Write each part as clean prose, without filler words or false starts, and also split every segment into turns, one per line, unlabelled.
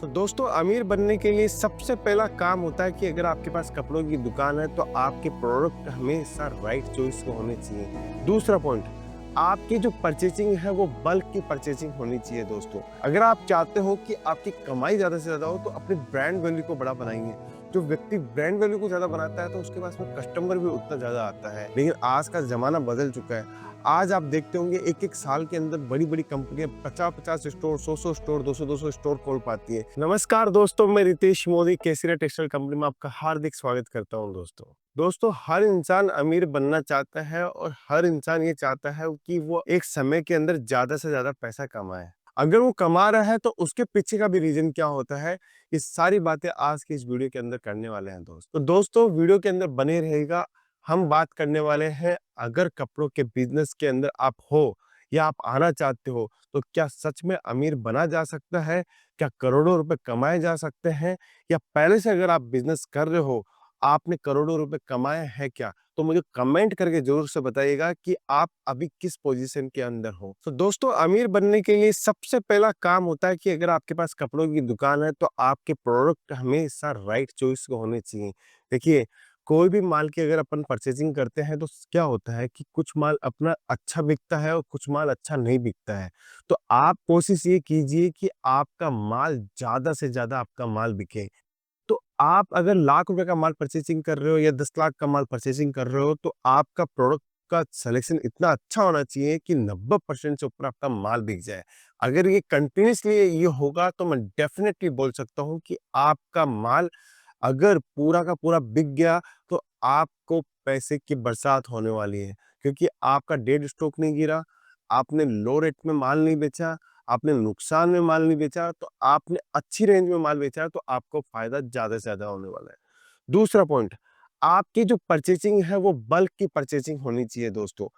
तो दोस्तों अमीर बनने के लिए सबसे पहला काम होता है कि अगर आपके पास कपड़ों की दुकान है तो आपके प्रोडक्ट हमेशा राइट चॉइस के होने चाहिए। दूसरा पॉइंट, आपकी जो परचेजिंग है वो बल्क की परचेजिंग होनी चाहिए दोस्तों। अगर आप चाहते हो कि आपकी कमाई ज्यादा से ज्यादा हो तो अपने ब्रांड वैल्यू को बड़ा बनाइए। जो व्यक्ति ब्रांड वैल्यू को ज्यादा बनाता है तो उसके पास में कस्टमर भी उतना ज्यादा आता है। लेकिन आज का जमाना बदल चुका है। आज आप देखते होंगे एक एक साल के अंदर बड़ी बड़ी कंपनियां 50-50 स्टोर, 100-100 स्टोर, 200-200 स्टोर खोल पाती है। नमस्कार दोस्तों, मैं रितेश मोदी केसरिया टेक्सटाइल कंपनी में आपका हार्दिक स्वागत करता हूं। दोस्तों हर इंसान अमीर बनना चाहता है और हर इंसान ये चाहता है कि वो एक समय के अंदर ज्यादा से ज्यादा पैसा कमाए। अगर वो कमा रहा है तो उसके पीछे का भी रीजन क्या होता है, ये सारी बातें आज की इस वीडियो के अंदर करने वाले हैं दोस्तों वीडियो के अंदर बने रहेगा। हम बात करने वाले हैं, अगर कपड़ों के बिजनेस के अंदर आप हो या आप आना चाहते हो तो क्या सच में अमीर बना जा सकता है? क्या करोड़ों रुपए कमाए जा सकते हैं? या पहले से अगर आप बिजनेस कर रहे हो, आपने करोड़ों रुपए कमाए हैं क्या? तो मुझे कमेंट करके जरूर से बताइएगा कि आप अभी किस पोजीशन के अंदर हो। तो दोस्तों अमीर बनने के लिए सबसे पहला काम होता है कि अगर आपके पास कपड़ों की दुकान है तो आपके प्रोडक्ट हमेशा राइट चॉइस के होने चाहिए। देखिए, कोई भी माल की अगर अपन परचेजिंग करते हैं तो क्या होता है कि कुछ माल अपना अच्छा बिकता है और कुछ माल अच्छा नहीं बिकता है। तो आप कोशिश ये कीजिए कि आपका माल ज्यादा से ज्यादा आपका माल बिके। तो आप अगर लाख रुपए का माल परचेजिंग कर रहे हो या 10 लाख का माल परचेजिंग कर रहे हो तो आपका प्रोडक्ट का सिलेक्शन इतना अच्छा होना चाहिए कि 90% से ऊपर आपका माल बिक जाए। अगर ये कंटिन्यूसली ये होगा तो मैं डेफिनेटली बोल सकता हूँ कि आपका माल अगर पूरा का पूरा बिक गया तो आपको पैसे की बरसात होने वाली है, क्योंकि आपका डेड स्टॉक नहीं गिरा, आपने लो रेट में माल नहीं बेचा, आपने नुकसान में माल नहीं बेचा, तो आपने अच्छी रेंज में माल बेचा है तो आपको फायदा ज्यादा से ज्यादा होने वाला है। दूसरा पॉइंट, आपकी जो परचेजिंग है वो बल्क की परचेजिंग होनी चाहिए दोस्तों।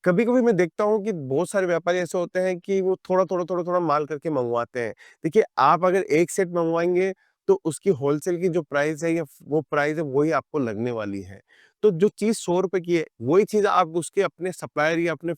कभी कभी मैं देखता हूँ कि बहुत सारे व्यापारी ऐसे होते हैं कि वो थोड़ा थोड़ा माल करके मंगवाते हैं। देखिए, आप अगर एक सेट मंगवाएंगे तो उसकी होलसेल की जो प्राइस है या वो प्राइस है वही आपको लगने वाली है। तो जो चीज 100 रुपए की है वही चीज आप उसके अपने सप्लायर या अपने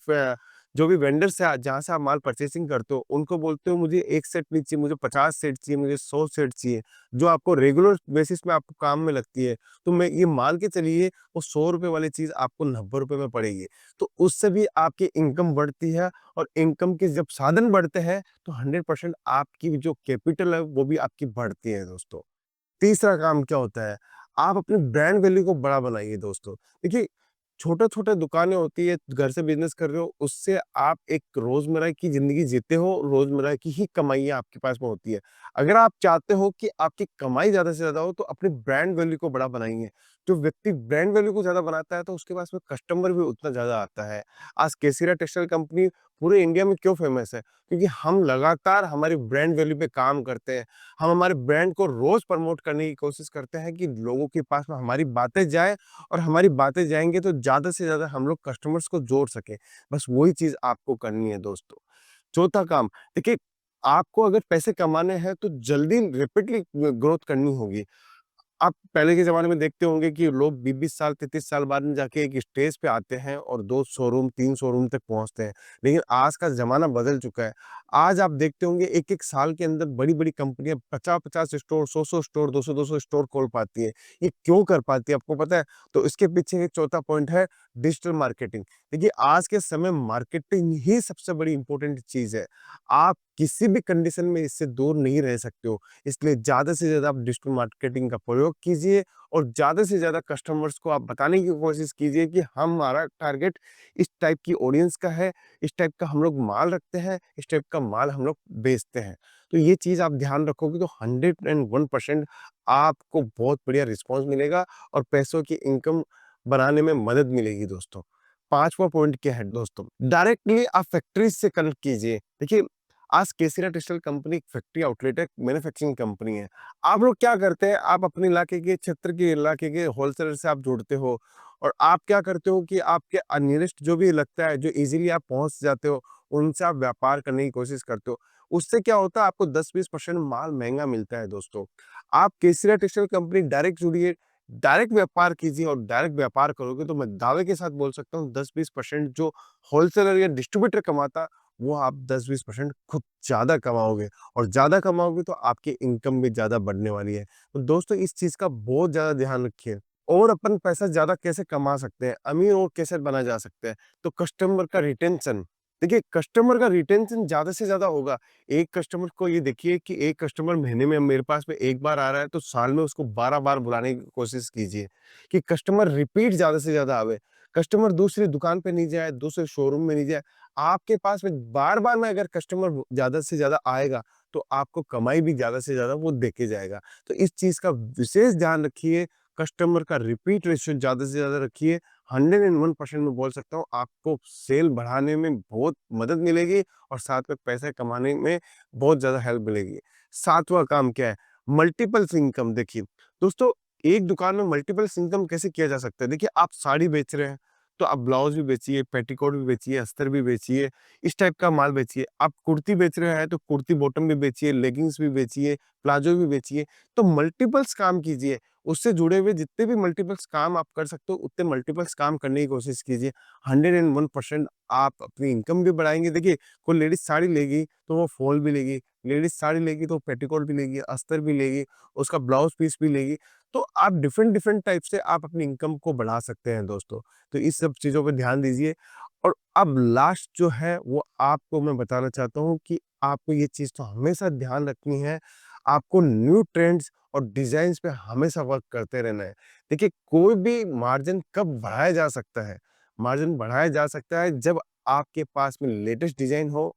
जो भी वेंडर से जहाँ से आप माल परचेसिंग करते हो उनको बोलते हो मुझे एक सेट नहीं चाहिए, मुझे 50 सेट चाहिए, मुझे 100 सेट चाहिए, जो आपको रेगुलर बेसिस में आपको काम में लगती है। तो मैं ये मान के चलिए वो 100 रुपए वाली चीज आपको 90 रुपए में पड़ेगी। तो उससे भी आपकी इनकम बढ़ती है, और इनकम के जब साधन बढ़ते हैं तो 100% आपकी जो कैपिटल है वो भी आपकी बढ़ती है दोस्तों। तीसरा काम क्या होता है, आप अपने ब्रांड वैल्यू को बड़ा बनाइए दोस्तों। देखिए, छोटे-छोटे दुकानें होती है, घर से बिज़नेस कर रहे हो, उससे आप एक रोज़मर्रा की ज़िंदगी जीते हो, रोज़मर्रा की ही कमाइयाँ आपके पास में होती है। अगर आप चाहते हो कि आपकी कमाई ज़्यादा से ज़्यादा हो, तो अपने ब्रांड वैल्यू को बड़ा बनाइए। जो व्यक्ति ब्रांड वैल्यू को ज़्यादा बनाता है, तो उसके पास में कस्टमर भी उतना ज़्यादा आता है। आज केसरिया टेक्सटाइल कंपनी पूरे इंडिया में क्यों फ़ेमस है? क्योंकि हम लगातार हमारी ब्रांड वैल्यू पे काम करते हैं। हम हमारे ब्रांड को रोज़ प्रमोट करने की कोशिश करते हैं कि लोगों के पास में हमारी बातें जाएँ, और हमारी बातें जाएँगे तो ज़्यादा से ज़्यादा हम लोग कस्टमर्स को जोड़ सकें। बस वही चीज़ आपको करनी है दोस्तों। चौथा काम, देखिए, आपको अगर पैसे कमाने हैं तो जल्दी रैपिडली ग्रोथ करनी होगी। आप पहले के ज़माने में देखते होंगे कि लोग 20-20 साल, 33 साल बाद में जाके एक स्टेज पे आते हैं और 2 शोरूम, 3 शोरूम तक पहुँचते हैं। लेकिन आज का ज़माना बदल चुका है। आज आप देखते होंगे एक-एक साल के अंदर बड़ी-बड़ी कंपनियाँ 50-50 स्टोर, 100-100 स्टोर, 200-200 स्टोर खोल पाती है। ये क्यों कर पाती है, आपको पता है? तो इसके पीछे एक चौथा पॉइंट है, डिजिटल मार्केटिंग। देखिए, आज के समय मार्केटिंग ही सबसे बड़ी इंपॉर्टेंट चीज़ है। आप किसी भी कंडीशन में इससे दूर नहीं रह सकते हो। इसलिए ज़्यादा से ज़्यादा आप डिजिटल मार्केटिंग का प्रयोग कीजिए, और ज़्यादा से ज़्यादा कस्टमर्स को आप बताने की कोशिश कीजिए कि हमारा टारगेट इस टाइप की ऑडियंस का है, इस टाइप का हम लोग माल रखते हैं, इस टाइप का माल हम लोग बेचते हैं। तो ये चीज़ आप ध्यान रखोगे तो 101% आपको बहुत बढ़िया रिस्पॉन्स मिलेगा और पैसों की इनकम बनाने में मदद मिलेगी दोस्तों। 5वां पॉइंट क्या है दोस्तों? डायरेक्टली आप फैक्ट्रीज से कनेक्ट कीजिए। देखिए, आज केसीरा टेक्सटाइल कंपनी एक फैक्ट्री आउटलेट है, मैन्युफैक्चरिंग कंपनी है। आप लोग क्या करते हैं, आप अपने इलाके के क्षेत्र के इलाके के होलसेलर से आप जुड़ते हो, और आप क्या करते हो कि आपके नियरेस्ट जो भी लगता है, जो इजीली आप पहुंच जाते हो, उनसे आप व्यापार करने की कोशिश करते हो। उससे क्या होता है, आपको 10-20% माल महंगा मिलता है दोस्तों। आप केसीरा टेक्सटाइल कंपनी डायरेक्ट जुड़िए, डायरेक्ट व्यापार कीजिए, और डायरेक्ट व्यापार करोगे तो मैं दावे के साथ बोल सकता हूँ 10-20% जो होलसेलर या डिस्ट्रीब्यूटर कमाता, वो आप 10-20% खुद ज़्यादा कमाओगे और ज़्यादा कमाओगे तो आपकी इनकम भी ज़्यादा बढ़ने वाली है। तो दोस्तों इस चीज़ का बहुत ज़्यादा ध्यान रखिए। और अपन पैसा ज़्यादा कैसे कमा सकते हैं, अमीर और कैसे बना जा सकता है? तो कस्टमर का रिटेंशन, देखिए कस्टमर का रिटेंशन ज़्यादा से ज़्यादा होगा। एक कस्टमर को ये देखिए कि एक कस्टमर महीने में मेरे पास में 1 बार आ रहा है, तो साल में उसको 12 बार बुलाने की कोशिश कीजिए कि कस्टमर रिपीट ज़्यादा से ज़्यादा आवे। कस्टमर दूसरी दुकान पे नहीं जाए, दूसरे शोरूम में नहीं जाए। आपके पास में बार-बार में अगर कस्टमर ज़्यादा से ज़्यादा आएगा, तो आपको कमाई भी ज़्यादा से ज़्यादा वो देके जाएगा। तो इस चीज़ का विशेष ध्यान रखिए, कस्टमर का रिपीट रेशियो ज़्यादा से ज़्यादा रखिए। 101% मैं बोल सकता हूँ, आपको सेल बढ़ाने में बहुत मदद मिलेगी और साथ में पैसे कमाने में बहुत ज़्यादा हेल्प मिलेगी। 7वाँ काम क्या है? Multiples income. देखिए, दोस्तों एक दुकान में मल्टीपल्स इनकम कैसे किया जा सकता है? देखिए, आप साड़ी बेच रहे हैं, तो आप ब्लाउज़ भी बेचिए, पेटीकोट भी बेचिए, अस्तर भी बेचिए, इस टाइप का माल बेचिए। आप कुर्ती बेच रहे हैं, तो कुर्ती बॉटम भी बेचिए, लेगिंग्स भी बेचिए, प्लाज़ो भी बेचिए। तो मल्टीपल्स काम कीजिए। उससे जुड़े हुए जितने भी मल्टीपल्स काम आप कर सकते हो, उतने मल्टीपल्स काम करने की कोशिश कीजिए। 101% आप अपनी इनकम भी बढ़ाएँगे। देखिए, कोई लेडीज़ साड़ी लेगी, तो वो फॉल भी लेगी, लेडीज़ साड़ी लेगी, तो पेटीकोट भी लेगी, अस्तर भी लेगी, उसका ब्लाउज़ पीस भी लेगी। तो आप डिफरेंट-डिफरेंट टाइप से आप अपनी इनकम को बढ़ा सकते हैं दोस्तों। तो इस सब चीज़ों पे ध्यान दीजिए। और अब लास्ट जो है, वो आपको मैं बताना चाहता हूँ कि आपको ये चीज़ तो हमेशा ध्यान रखनी है, आपको न्यू ट्रेंड्स और डिज़ाइन्स पे हमेशा वर्क करते रहना है। देखिए, कोई भी मार्जिन कब बढ़ाया जा सकता है? मार्जिन बढ़ाया जा सकता है जब आपके पास में लेटेस्ट डिज़ाइन हो,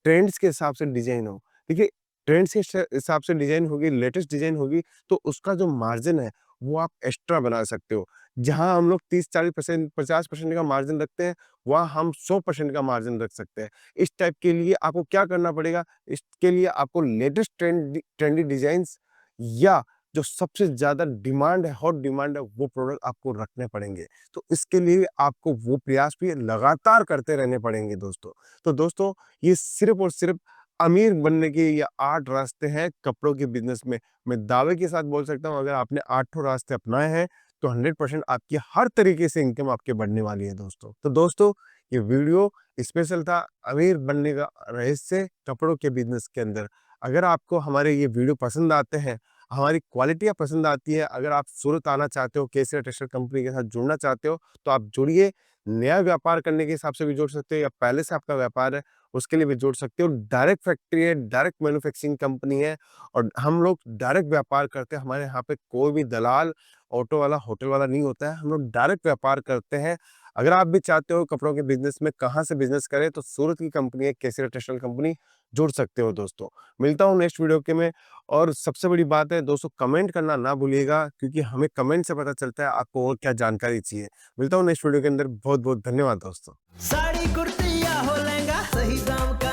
ट्रेंड्स के हिसाब से डिज़ाइन हो। देखिए, ट्रेंड्स के हिसाब से डिज़ाइन होगी, लेटेस्ट डिज़ाइन होगी, तो उसका जो मार्जिन है, वो आप एक्स्ट्रा बना सकते हो। जहाँ हम लोग 30-40% 50% का मार्जिन रखते हैं, वहाँ हम 100% का मार्जिन रख सकते हैं। इस टाइप के लिए आपको क्या करना पड़ेगा? इसके लिए आपको लेटेस्ट ट्रेंडी डिज़ाइन्स या जो सबसे ज़्यादा डिमांड है, हॉट डिमांड है, वो प्रोडक्ट आपको रखने पड़ेंगे। तो इसके लिए आपको वो प्रयास भी लगातार करते रहने पड़ेंगे दोस्तों। तो दोस्तों, ये सिर्फ़ और सिर्फ़ अमीर बनने के ये 8 रास्ते हैं कपड़ों के बिज़नेस में। मैं दावे के साथ बोल सकता हूँ, अगर आपने 8 रास्ते अपनाए हैं, तो 100% आपकी हर तरीके से इनकम आपकी बढ़ने वाली है दोस्तों। तो दोस्तों, ये वीडियो स्पेशल था अमीर बनने का रहस्य कपड़ों के बिज़नेस के अंदर। अगर आपको हमारे ये वीडियो पसंद आते हैं, हमारी क्वालिटियाँ पसंद आती है, अगर आप सूरत आना चाहते हो, केसरिया टेक्सटाइल कंपनी के साथ जुड़ना चाहते हो, तो आप जुड़िए। नया व्यापार करने के हिसाब से भी जुड़ सकते हो या पहले से आपका व्यापार है, उसके लिए भी जुड़ सकते हो। डायरेक्ट फैक्ट्री है, डायरेक्ट मैन्युफैक्चरिंग कंपनी है और हम लोग डायरेक्ट व्यापार करते हैं। हमारे यहाँ पे कोई भी दलाल, ऑटो वाला, होटल वाला नहीं होता है। हम लोग डायरेक्ट व्यापार करते हैं। अगर आप भी चाहते हो कपड़ों के बिज़नेस में कहाँ से बिज़नेस करें, तो सूरत की कंपनी है केसरिया टेक्सटाइल कंपनी, जुड़ सकते हो दोस्तों। मिलता हूँ नेक्स्ट वीडियो के में। और सबसे बड़ी बात है दोस्तों, कमेंट करना ना भूलिएगा, क्योंकि हमें कमेंट से पता चलता है आपको और क्या जानकारी चाहिए। मिलता हूँ नेक्स्ट वीडियो के अंदर। बहुत-बहुत धन्यवाद दोस्तों।
साड़ी कुर्ती या हो लहंगा, सही दाम का